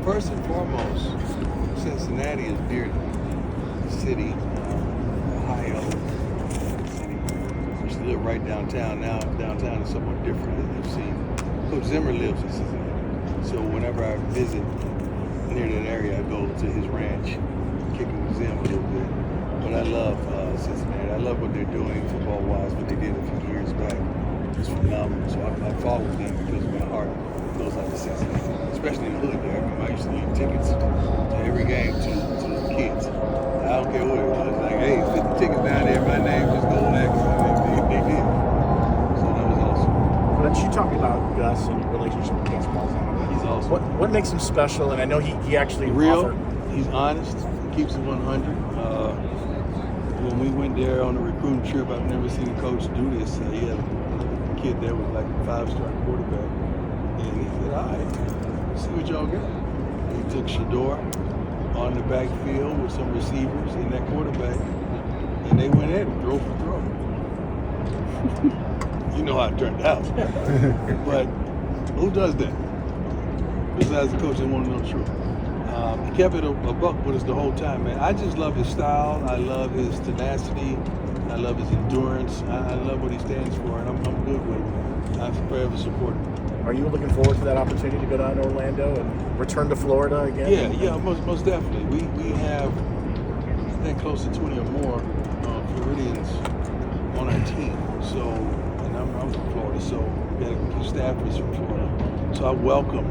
First and foremost, Cincinnati is dear to me. City, Ohio city. I used to live right downtown. Now downtown is somewhat different than you've seen. Coach Zimmer lives in Cincinnati. So whenever I visit near that area, I go to his ranch, kicking with Zim a little bit. But I love Cincinnati. I love what they're doing football-wise, what they did a few years back. It's phenomenal. So I follow them because my heart goes out to Cincinnati, especially in the hood there. I used to leave tickets to every game to the kids. I don't care what it was. Like, hey, 50 tickets down there, my name, just go next. They did. So that was awesome. Why don't you talk about Gus and your relationship with Gus Malzahn? He's awesome. What makes him special? And I know he actually real. offered. He's honest. He keeps it 100. When we went there on a recruiting trip, I've never seen a coach do this. He had a kid there was like a 5-star quarterback. And he said, all right, see what y'all got. He took Shador on the backfield with some receivers and that quarterback, and they went at him, throw for throw. You know how it turned out. But who does that? Besides the coach that want to know the truth. He kept it a buck with us the whole time, man. I just love his style. I love his tenacity. I love his endurance. I love what he stands for, and I'm good with him. I forever support him. Are you looking forward to that opportunity to go down to Orlando and return to Florida again? Yeah, most definitely. We have, I think, close to 20 or more Floridians on our team. So, and I'm from Florida, so we got a few staffers from Florida. So I welcome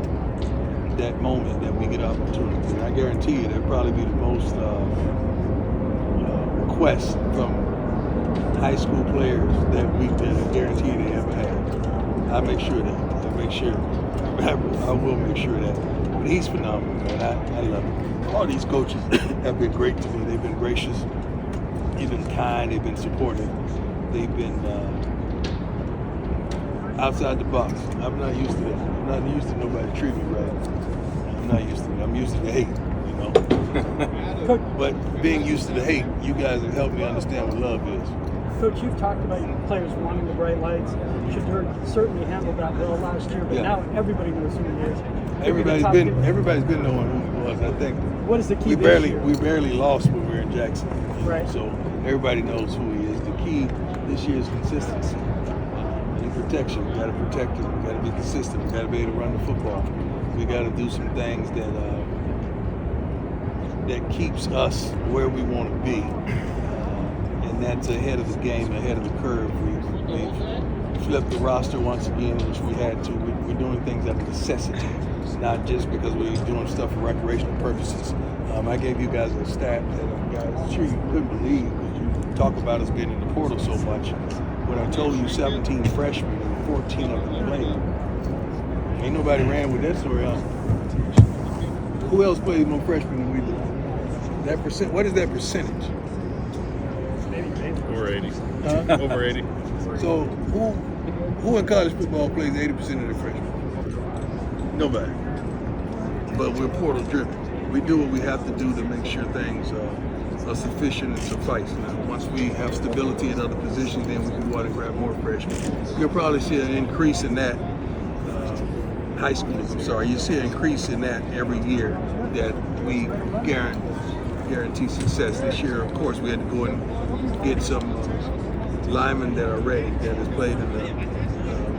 that moment that we get opportunity. And I guarantee you there'll probably be the most requests from high school players that I guarantee they ever had. I make sure that. I will make sure that. But he's phenomenal, man. I love him. All these coaches have been great to me. They've been gracious. They've been kind. They've been supportive. They've been outside the box. I'm not used to that. I'm not used to nobody treating me right. I'm not used to it. I'm used to the hate, you know. But being used to the hate, you guys have helped me understand what love is. Coach, you've talked about players wanting the bright lights. Shador certainly handled that well last year, but now everybody knows who he is. Everybody's been knowing who he was. I think. What is the key? We barely lost when we were in Jackson. Right. So everybody knows who he is. The key this year is consistency and protection. We got to protect him. We got to be consistent. We got to be able to run the football. We got to do some things that keeps us where we want to be. And that's ahead of the game, ahead of the curve. We've flipped the roster once again, which we had to. We're doing things out of necessity, not just because we're doing stuff for recreational purposes. I gave you guys a stat that I'm sure you couldn't believe, because you talk about us being in the portal so much. When I told you 17 freshmen and 14 of them played, ain't nobody ran with that story, huh? Who else plays more freshmen than we do? That percent. What is that percentage? Over 80. Huh? Over 80. So who in college football plays 80% of their freshmen? Nobody. But we're portal driven. We do what we have to do to make sure things are sufficient and suffice. Now, once we have stability in other positions, then we can go out and grab more freshmen. You'll probably see an increase in that. High school, you see an increase in that every year that we guarantee success. This year, of course, we had to go and get some linemen that are ready, that has played in the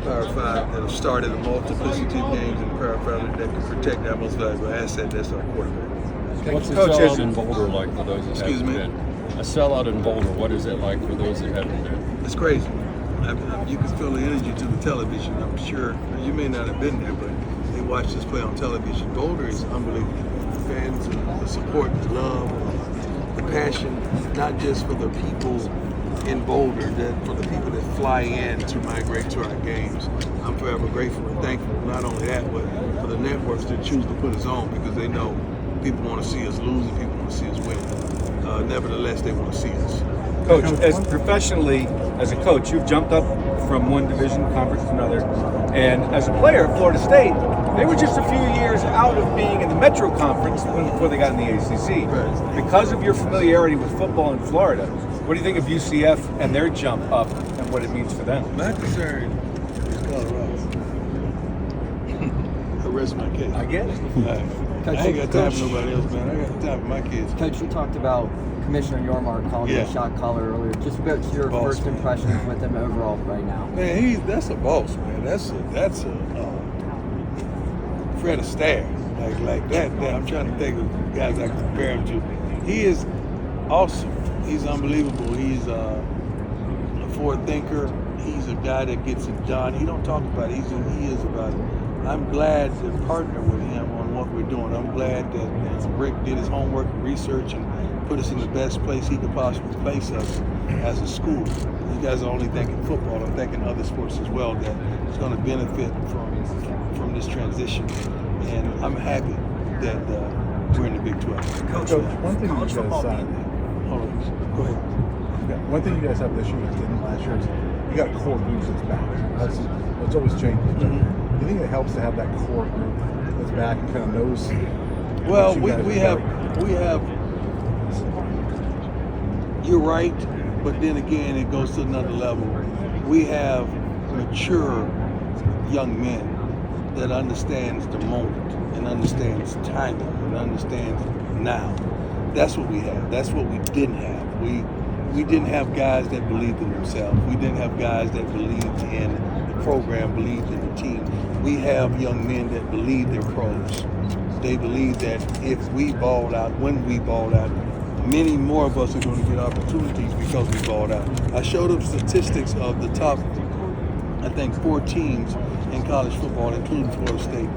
Power 5, that have started a multiplicity of games in the Power 5 that can protect our most valuable asset, that's our quarterback. What's a sellout in Boulder like for those that haven't been? A sellout in Boulder, what is it like for those that haven't been? It's crazy. You can feel the energy to the television. I'm sure you may not have been there, but they watch us play on television. Boulder is unbelievable. The fans, the support, the love, the passion, not just for the people in Boulder, that for the people that fly in to migrate to our games. I'm forever grateful and thankful. Not only that, but for the networks that choose to put us on, because they know people want to see us lose and people want to see us win. Nevertheless, they want to see us. Coach, as professionally, as a coach, you've jumped up from one division conference to another, and as a player at Florida State, they were just a few years out of being in the Metro Conference before they got in the ACC. Right. Because of your familiarity with football in Florida, what do you think of UCF and their jump up and what it means for them? My concern is Colorado. I rest my case. I get it. I ain't got time for nobody else, man. I got time for my kids. Coach, you talked about Commissioner Yormark calling you a shot caller earlier. Just what's your first impressions with him overall right now? Man, that's a boss, man. That's a Fred Astaire. Like that. I'm trying to think of guys I can compare him to. He is awesome. He's unbelievable. He's a forward thinker. He's a guy that gets it done. He don't talk about it. He is about it. I'm glad to partner with him on what we're doing. I'm glad that Rick did his homework and research and put us in the best place he could possibly place us as a school. You guys are only thinking football. I'm thinking other sports as well that it's going to benefit from this transition. And I'm happy that we're in the Big 12. Coach, one thing you guys hold on, go ahead. One thing you guys have this year that didn't last year is you got a core group that's back. It's always changing. Do you think it helps to have that core group that's back and kind of knows? Well, we have. You're right, but then again, it goes to another level. We have mature young men that understands the moment and understands timing and understands now. That's what we have. That's what we didn't have. We didn't have guys that believed in themselves. We didn't have guys that believed in the program, believed in the team. We have young men that believe they're pros. They believe that if we ball out, when we ball out, many more of us are going to get opportunities because we balled out. I showed them statistics of the top, I think, 4 teams in college football, including Florida State.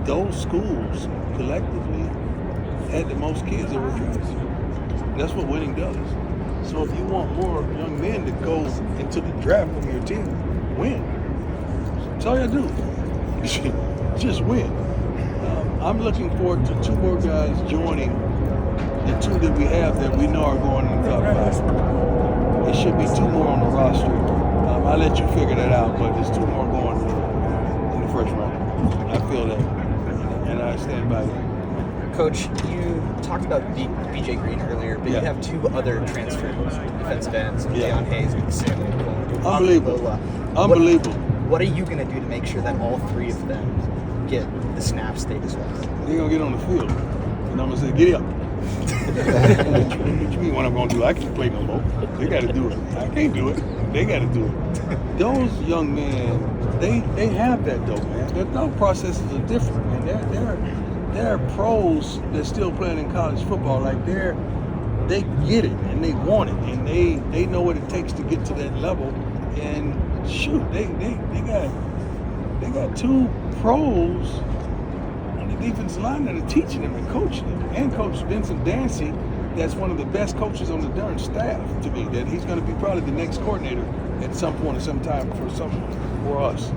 Those schools collectively had the most kids that were drafted. That's what winning does. So if you want more young men to go into the draft from your team, win. That's all you do. Just win. I'm looking forward to 2 more guys joining the 2 that we have that we know are going in the top 5. There should be 2 more on the roster. I'll let you figure that out, but there's 2 more going in the first round. I feel that, and I stand by it. Coach, you talked about BJ Green earlier, but you have 2 other transfers, defensive ends, Deion Hayes and Sam. Unbelievable. What are you going to do to make sure that all 3 of them get the snap state as well? They're going to get on the field, and I'm going to say, get up. What you mean what I'm going to do? I can't play no more. They got to do it. I can't do it. They got to do it. Those young men, they have that though, man. Their thought processes are different, man. They're pros that's still playing in college football. Like they get it and they want it and they know what it takes to get to that level. And shoot, they got 2 pros on the defensive line that are teaching them and coaching them. And Coach Vincent Dancy, that's one of the best coaches on the darn staff to me. That he's going to be probably the next coordinator at some point or some time for us.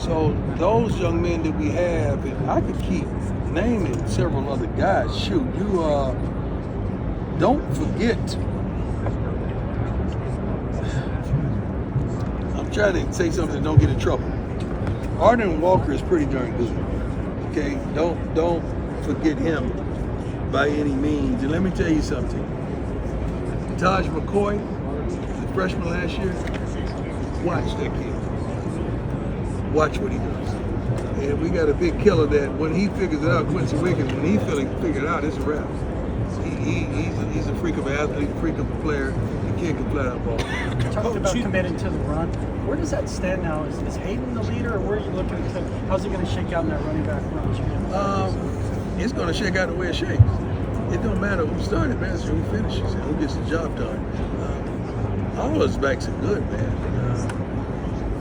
So those young men that we have, and I could keep naming several other guys. Shoot, you don't forget. I'm trying to say something that don't get in trouble. Arden Walker is pretty darn good. Okay, don't forget him by any means. And let me tell you something. Taj McCoy, the freshman last year, watch that kid. Watch what he does. And we got a big killer that when he figures it out, Quincy Wiggins, when he figure it out, it's a wrap. He's a freak of an athlete, a freak of a player. The kid can flat out ball. Talked about committing to the run. Where does that stand now? Is Hayden the leader, or where are you looking to? How's it going to shake out in that running back run? It's going to shake out the way it shakes. It don't matter who started, man. It's who finishes and who gets the job done. All those backs are good, man.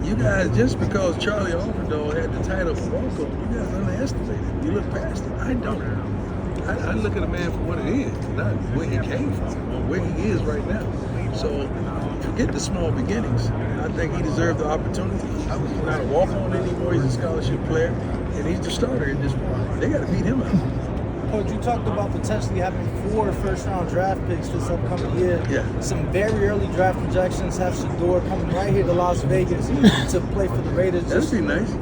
You guys, just because Charlie Alfredo had the title of Walker, you guys underestimate it. You look past it. I don't. I look at a man for what it is, not where he came from or where he is right now. So forget the small beginnings. I think he deserved the opportunity. He's not a walk-on anymore. He's a scholarship player, and he's the starter at this point. They got to beat him out. Coach, you talked about potentially having 4 first-round draft picks this upcoming year. Yeah. Some very early draft projections have Shador coming right here to Las Vegas to play for the Raiders. That'd be nice.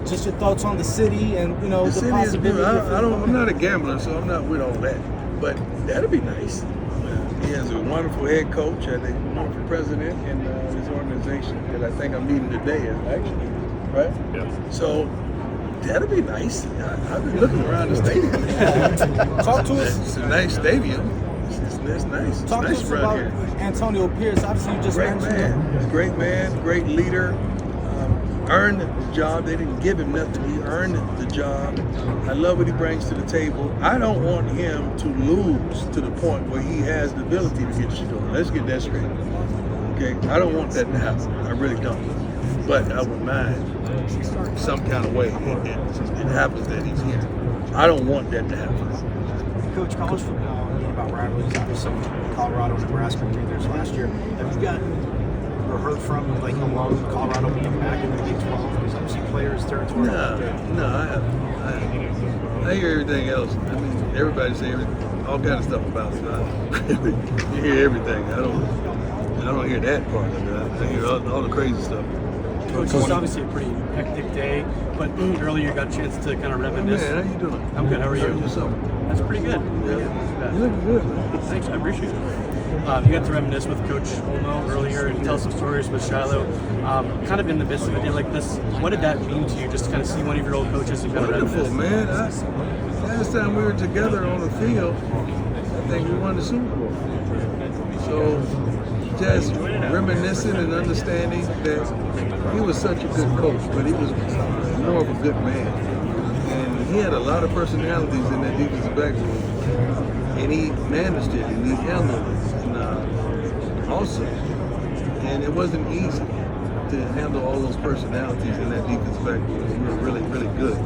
Just your thoughts on the city and the city possibility. I'm not a gambler, so I'm not with all that. But that'd be nice. He has a wonderful head coach, and a wonderful president in his organization that I think I'm meeting today, actually, right? Yeah. So That'll be nice. I've been looking around the stadium. Talk to us. It's a nice stadium. It's nice. It's Talk to nice us around about here. Antonio Pierce. Obviously, you just mentioned him. Great man, great leader. Earned the job. They didn't give him nothing. He earned the job. I love what he brings to the table. I don't want him to lose to the point where he has the ability to get Shador. Let's get that straight. Okay? I don't want that to happen. I really don't. But I would mind some kind of way it happens that he's here. I don't want that to happen. Coach, college football, about rivalries, obviously Colorado, Nebraska were theirs last year. Have you gotten or heard from along Colorado being back in the Big 12? Because obviously players' territory. No, I hear everything else. I mean, everybody say all kind of stuff about it. You hear everything. I don't hear that part of it. I hear all the crazy stuff. Coach, it's obviously a pretty hectic day, but earlier you got a chance to kind of reminisce. Man, how you doing? I'm good. How are you? Yourself? That's pretty good. Yeah. You looking good, man. Thanks, I appreciate it. You got to reminisce with Coach Olmo earlier and tell some stories with Shiloh. Kind of in the midst of a day like this, what did that mean to you, just to kind of see one of your old coaches and kind of Wonderful, reminisce? man. Last time we were together on the field, I think we won the Super Bowl. So just reminiscing and understanding that he was such a good coach, but he was more of a good man. And he had a lot of personalities in that defensive back room. And he managed it, and he handled it, and also. And it wasn't easy to handle all those personalities in that defensive back room. We were really, really good.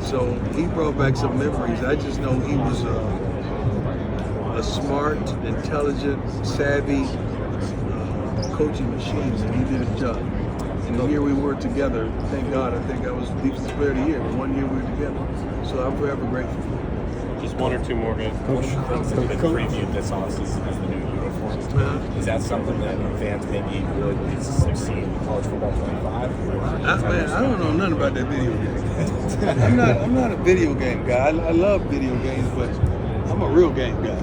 So he brought back some memories. I just know he was a smart, intelligent, savvy coaching machine, and he did his job. And the year we were together, thank God, I think I was defensive player of the year. But 1 year we were together, so I'm forever grateful. Just one or two more guys. One of the things that's been previewed this offseason is the new uniforms. Is that something that fans maybe would succeed in college football 25? Man, I don't know nothing about that video game. I'm not a video game guy. I love video games, but I'm a real game guy.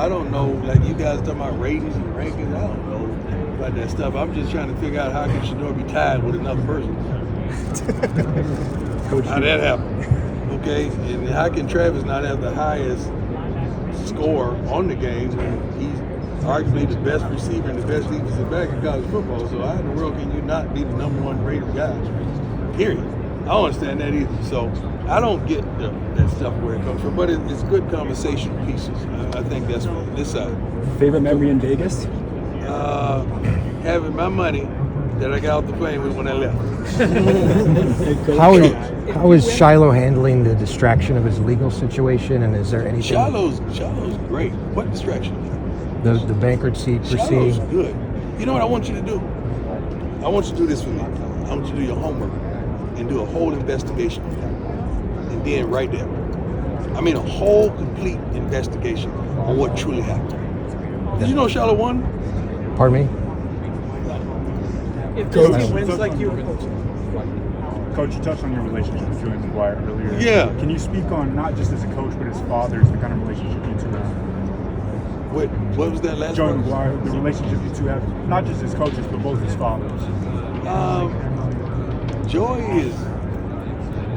I don't know, like you guys talking about ratings and rankings. I don't know about that stuff. I'm just trying to figure out how can Shador be tied with another person. How that happened. Okay, and how can Travis not have the highest score on the game when he's arguably the best receiver and the best defensive back in college football? So how in the world can you not be the number one rated guy? Period. I don't understand that either. So I don't get that stuff where it comes from, but it's good conversational pieces. I think that's what this side. Favorite memory in Vegas? Having my money that I got off the plane with when I left. How is Shiloh handling the distraction of his legal situation, and is there anything? Shiloh's great. What distraction? The bankruptcy proceeding. Shiloh's good. You know what I want you to do? I want you to do this for me. I want you to do your homework and do a whole investigation of that, and then write that. I mean, a whole complete investigation on what truly happened. Did you know Shiloh won? Pardon me? If this team wins like you Coach, you touched on your relationship with Joey McGuire earlier. Yeah. Can you speak on, not just as a coach, but as fathers, the kind of relationship you two have? What was that last Joey part? McGuire, the relationship you two have, not just as coaches, but both as fathers.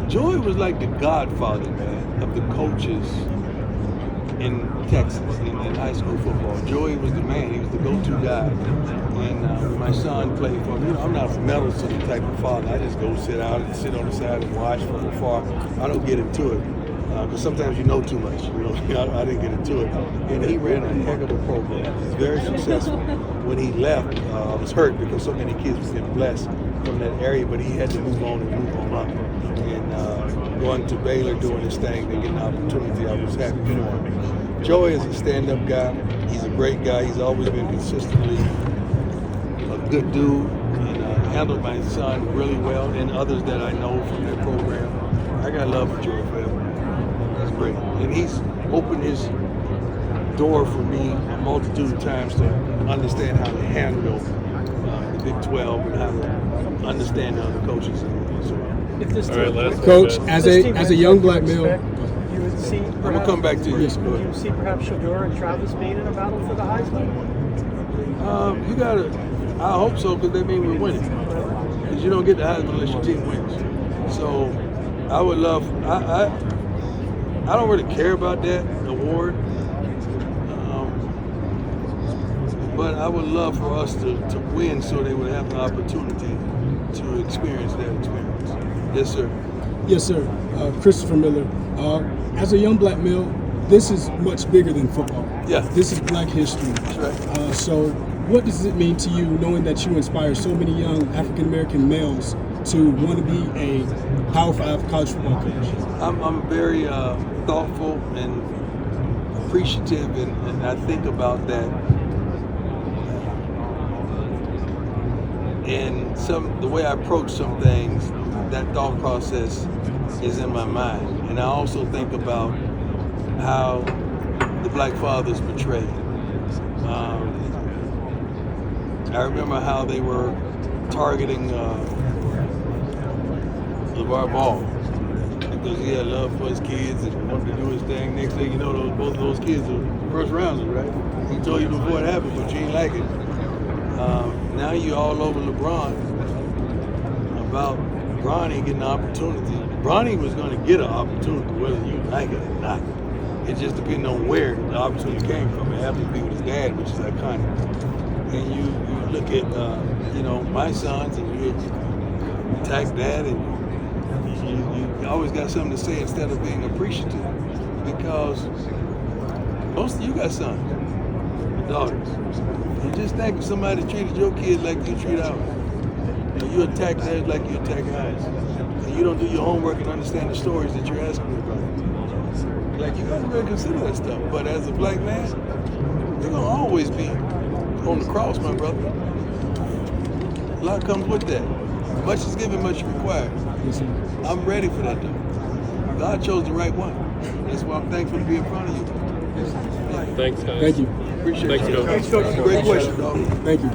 Joey was like the godfather, man, of the coaches in Texas, in high school football. Joey was the man. He was the go-to guy. And when my son played for me, I'm not a meddlesome type of father. I just go sit out and sit on the side and watch from afar. I don't get into it because sometimes you know too much. I didn't get into it. And he ran a heck of a program. He's very successful. When he left, I was hurt because so many kids was getting blessed from that area, but he had to move on and move on up. And going to Baylor, doing his thing, and getting an opportunity, I was happy for him. Joey is a stand-up guy. He's a great guy. He's always been consistently a good dude, and handled my son really well, and others that I know from that program. I got love for Joey forever. That's great. And he's opened his door for me a multitude of times to understand how to handle the Big 12 and how to understand the other coaches as well. If this Coach, as a young black male, you would see I'm gonna come back to you. Would you see perhaps Shador and Travis being in a battle for the Heisman? You gotta. I hope so, because that means we're winning. Because you don't get the Heisman unless your team wins. So I I would love. I don't really care about that award, but I would love for us to win so they would have the opportunity to experience that experience. Yes, sir. Yes, sir. Christopher Miller. As a young black male, this is much bigger than football. Yeah. This is Black history. That's right. So what does it mean to you knowing that you inspire so many young African American males to want to be a Power 5 college football coach? I'm very thoughtful and appreciative, and I think about that. And the way I approach some things, that thought process is in my mind. And I also think about how the black fathers portrayed. I remember how they were targeting LeVar Ball because he had love for his kids and wanted to do his thing. Next thing you know, both of those kids are first rounders, right? He told you before it happened, but you ain't like it. Now you all over LeBron about Bronny getting an opportunity. Bronny was going to get an opportunity whether you like it or not. It just depends on where the opportunity came from. It happened to be with his dad, which is iconic. And you look at my sons, and you attack that, and you always got something to say instead of being appreciative, because most of you got sons, daughters. And just think if somebody treated your kids like you treat ours, and you attack theirs like you attack ours, and you don't do your homework and understand the stories that you're asking me about. Like, you gotta really consider that stuff. But as a black man, you're gonna always be on the cross, my brother. A lot comes with that. Much is given, much is required. I'm ready for that, though. God chose the right one. That's why I'm thankful to be in front of you. Thanks, guys. Thank you. Appreciate it. Thanks, Coach. Great question, dog. Thank you.